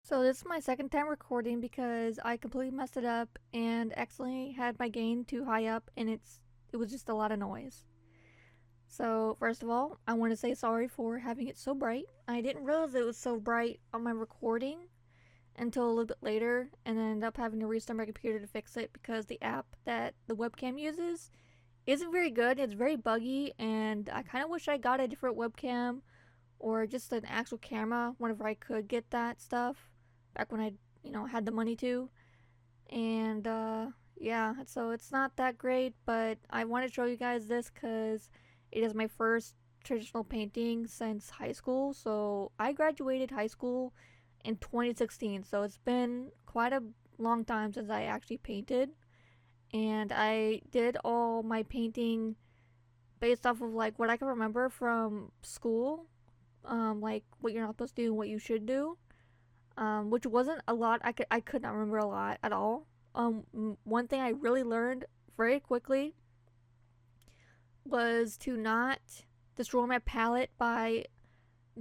So this is my second time recording because I completely messed it up and accidentally had my gain too high up and it was just a lot of noise. So first of all, I want to say sorry for having it so bright. I didn't realize it was so bright on my recording until a little bit later and then ended up having to restart my computer to fix it because the app that the webcam uses isn't very good. It's very buggy and I kind of wish I got a different webcam or just an actual camera whenever I could get that stuff back when I, had the money to. And yeah, so it's not that great, but I want to show you guys this because it is my first traditional painting since high school. So I graduated high school in 2016, so it's been quite a long time since I actually painted. And I did all my painting based off of like what I can remember from school, like what you're not supposed to do and what you should do, which wasn't a lot. I could not remember a lot at all. One thing I really learned very quickly was to not destroy my palette by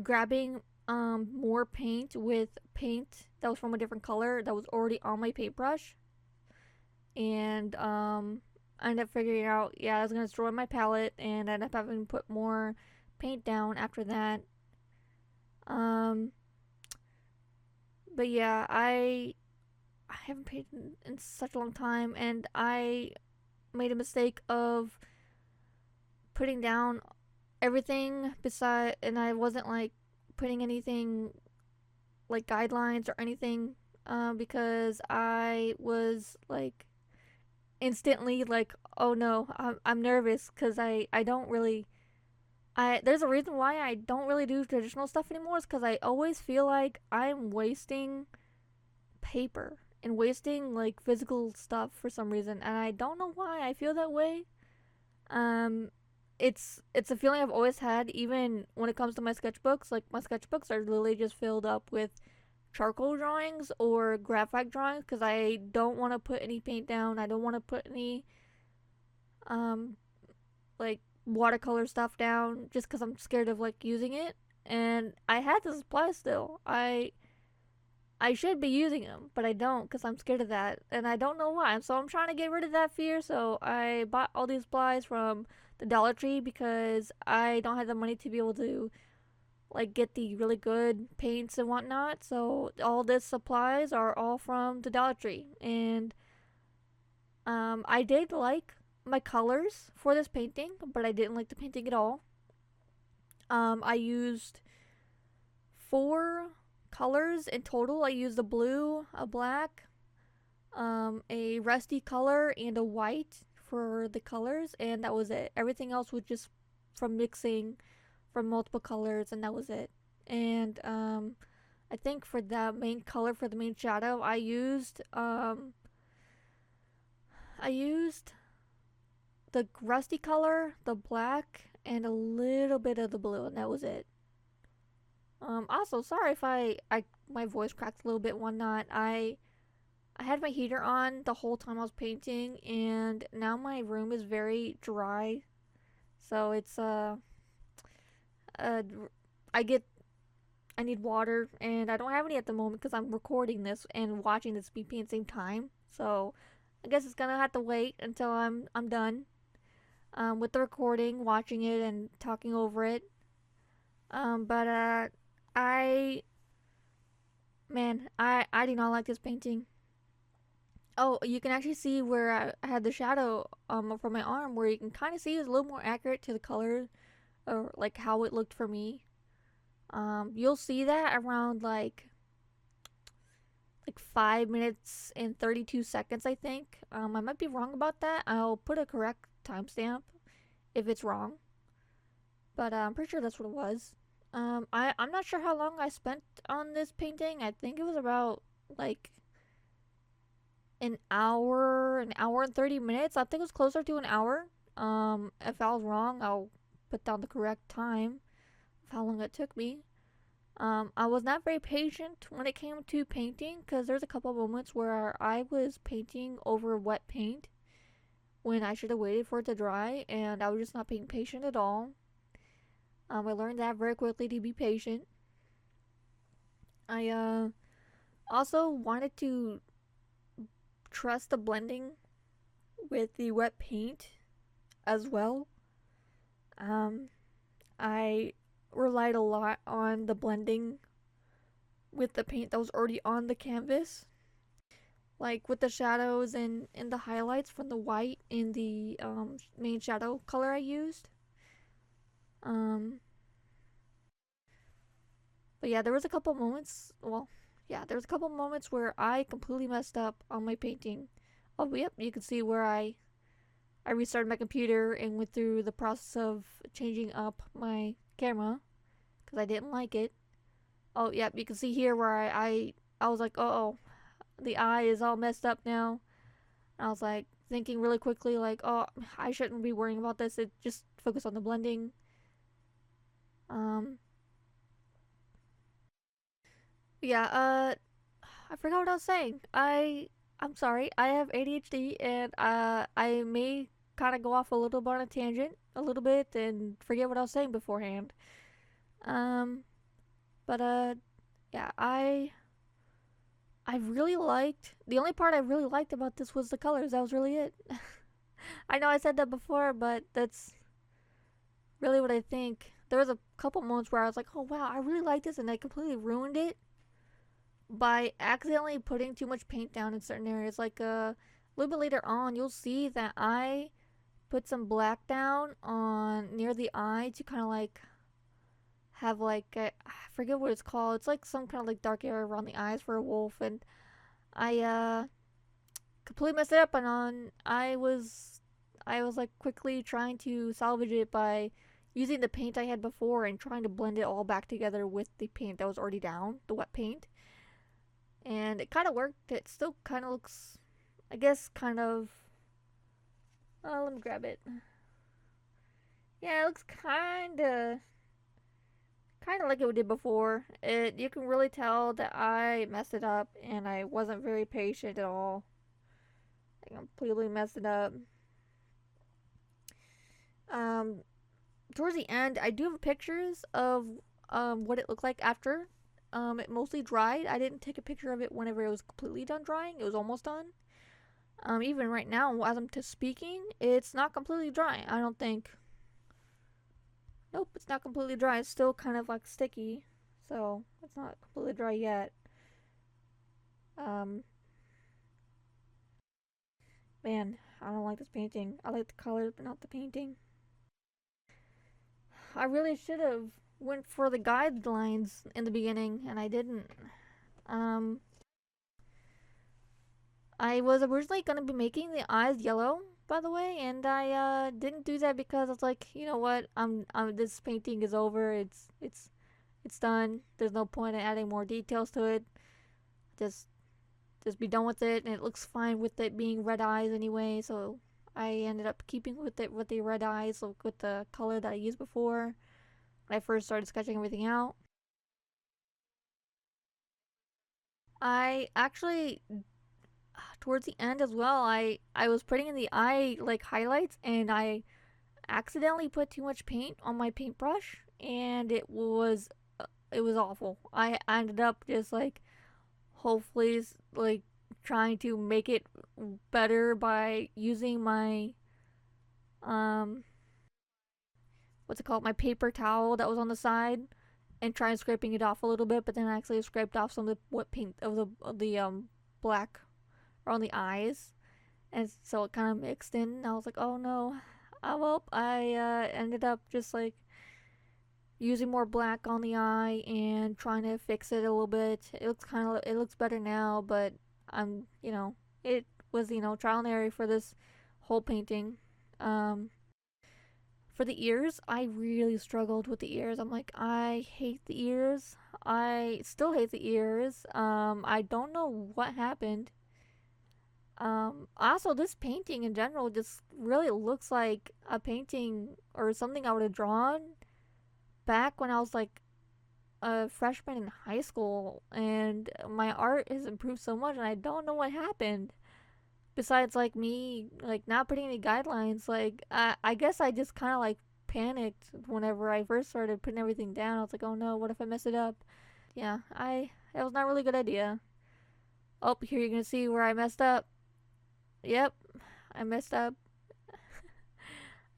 grabbing more paint with paint that was from a different color that was already on my paintbrush, and I ended up figuring out, yeah, I was gonna destroy my palette, and I ended up having to put more paint down after that. Um, but yeah, I haven't painted in such a long time, and I made a mistake of putting down everything beside, and I wasn't like putting anything like guidelines or anything, because I was like instantly like, oh no, I'm nervous because I don't really. There's a reason why I don't really do traditional stuff anymore. Is because I always feel like I'm wasting paper and wasting like physical stuff for some reason, and I don't know why I feel that way. Um, it's a feeling I've always had, even when it comes to my sketchbooks. Like my sketchbooks are literally just filled up with charcoal drawings or graphite drawings because I don't want to put any paint down. I don't want to put any um like watercolor stuff down just because I'm scared of like using it. And I had the supplies still. I should be using them, but I don't because I'm scared of that, and I don't know why. So I'm trying to get rid of that fear. So I bought all these supplies from the Dollar Tree because I don't have the money to be able to like get the really good paints and whatnot. So all these supplies are all from the Dollar Tree, and I did like my colors for this painting, but I didn't like the painting at all. I used four colors in total. I used a blue, a black, a rusty color, and a white for the colors, and that was it. Everything else was just from mixing from multiple colors, and that was it. And I think for that main color for the main shadow, I used the rusty color, the black, and a little bit of the blue, and that was it. Also, sorry if I my voice cracked a little bit one night. I had my heater on the whole time I was painting, and now my room is very dry. So it's uh I get I need water, and I don't have any at the moment because I'm recording this and watching this be paint at the same time. So I guess it's gonna have to wait until I'm done with the recording, watching it, and talking over it. But I I do not like this painting. Oh, you can actually see where I had the shadow from my arm, where you can kind of see it's a little more accurate to the color or like how it looked for me. You'll see that around like 5 minutes and 32 seconds, I think. I might be wrong about that. I'll put a correct timestamp if it's wrong, but I'm pretty sure that's what it was. I'm not sure how long I spent on this painting. I think it was about like an hour and 30 minutes. I think it was closer to an hour. If I was wrong, I'll put down the correct time of how long it took me. I was not very patient when it came to painting because there's a couple of moments where I was painting over wet paint when I should have waited for it to dry, and I was just not being patient at all. I learned that very quickly to be patient. I Also wanted to trust the blending with the wet paint as well. Um, I relied a lot on the blending with the paint that was already on the canvas, like with the shadows and the highlights from the white in the main shadow color I used. Um, but yeah, there was a couple moments. Well, yeah, there was a couple moments where I completely messed up on my painting. Oh, yep, you can see where I restarted my computer and went through the process of changing up my camera because I didn't like it. Oh, yep, you can see here where I was like, oh, the eye is all messed up now. And I was like thinking really quickly, like, oh, I shouldn't be worrying about this. It just focus on the blending. Um, yeah. I forgot what I was saying. I'm sorry. I have ADHD, and I may kind of go off a little bit on a tangent, a little bit, and forget what I was saying beforehand. Um, but yeah, I really liked the only part I really liked about this was the colors. That was really it. I know I said that before, but that's really what I think. There was a couple moments where I was like, "Oh wow, I really like this," and I completely ruined it by accidentally putting too much paint down in certain areas. Like a little bit later on, you'll see that I put some black down on near the eye to kind of like have like I forget what it's called. It's like some kind of like dark area around the eyes for a wolf, and I completely messed it up. And on I was like quickly trying to salvage it by using the paint I had before and trying to blend it all back together with the paint that was already down, the wet paint. And it kind of worked. It still kind of looks, I guess, kind of. Let me grab it. Yeah, it looks kind of like it did before. It you can really tell that I messed it up and I wasn't very patient at all. I completely messed it up. Um, Towards the end, I do have pictures of what it looked like after it mostly dried. I didn't take a picture of it whenever it was completely done drying. It was almost done. Even right now, as I'm speaking, it's not completely dry. I don't think. Nope, it's not completely dry. It's still kind of like sticky, so it's not completely dry yet. Um, Man, I don't like this painting. I like the colors, but not the painting. I really should have went for the guidelines in the beginning, and I didn't. Um, I was originally gonna be making the eyes yellow, by the way, and I didn't do that because I was like, you know what, this painting is over. It's done. There's no point in adding more details to it. Just just be done with it, and it looks fine with it being red eyes anyway. So I ended up keeping with it with the red eyes, like with the color that I used before when I first started sketching everything out. I actually towards the end as well, I was putting in the eye like highlights, and I accidentally put too much paint on my paintbrush, and it was awful. I ended up just like hopefully like trying to make it better by using my um what's it called, my paper towel that was on the side, and trying scraping it off a little bit, but then I actually scraped off some of the wet paint of the black around the eyes, and so it kind of mixed in. And I was like, oh no. Well, I ended up just like using more black on the eye and trying to fix it a little bit. It looks better now, but it was trial and error for this whole painting. Um, for the ears, I really struggled with the ears. I'm like, I hate the ears. I still hate the ears. I don't know what happened. Also, this painting in general just really looks like a painting or something I would have drawn back when I was like a freshman in high school, and my art has improved so much, and I don't know what happened. Besides, like me, like not putting any guidelines, like I guess I just kind of like panicked whenever I first started putting everything down. I was like, oh no, what if I mess it up? Yeah, I it was not a really good idea. Oh, here you're gonna see where I messed up. Yep, I messed up.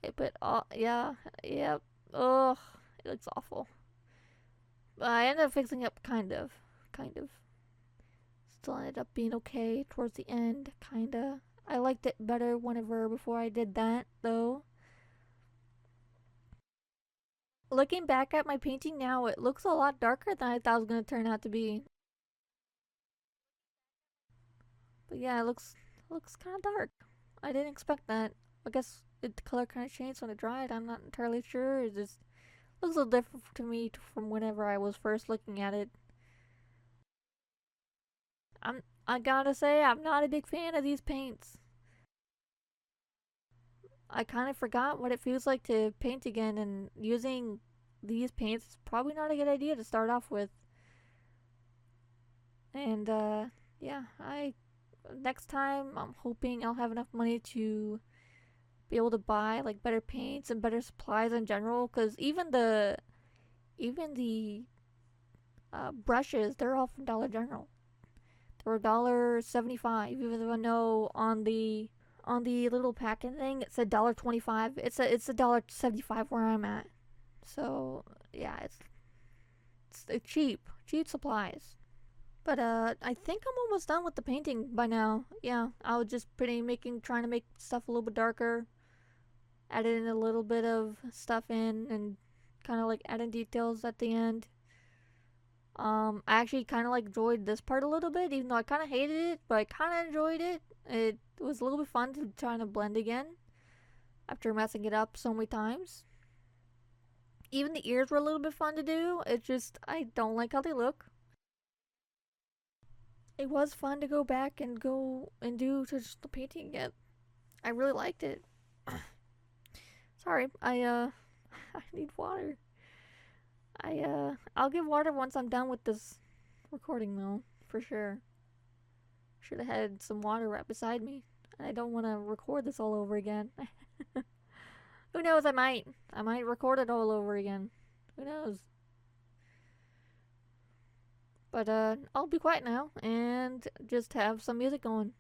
I put all, yeah, yep. Ugh, it looks awful. But I ended up fixing up kind of. Still ended up being okay towards the end, kinda. I liked it better whenever before I did that, though. Looking back at my painting now, it looks a lot darker than I thought it was gonna turn out to be. But yeah, it looks kind of dark. I didn't expect that. I guess the color kind of changed when it dried. I'm not entirely sure. It just looks a little different to me from whenever I was first looking at it. I gotta say, I'm not a big fan of these paints. I kind of forgot what it feels like to paint again, and using these paints is probably not a good idea to start off with. And yeah, I next time I'm hoping I'll have enough money to be able to buy like better paints and better supplies in general. Because even the brushes, they're all from Dollar General. They were $1.75, even though I know on the little packet thing it said $1.25. It's $1.75 where I'm at. So yeah, it's cheap supplies. But I think I'm almost done with the painting by now. Yeah, I was just trying to make stuff a little bit darker, added in a little bit of stuff in, and kind of like adding details at the end. I actually kind of like enjoyed this part a little bit, even though I kind of hated it, but I kind of enjoyed it. It was a little bit fun to try to blend again after messing it up so many times. Even the ears were a little bit fun to do. It's just I don't like how they look. It was fun to go back and go and do just the painting again. I really liked it. Sorry, I need water. I'll get water once I'm done with this recording though, for sure. Should have had some water right beside me. I don't want to record this all over again. Who knows? I might record it all over again. Who knows? But I'll be quiet now and just have some music going.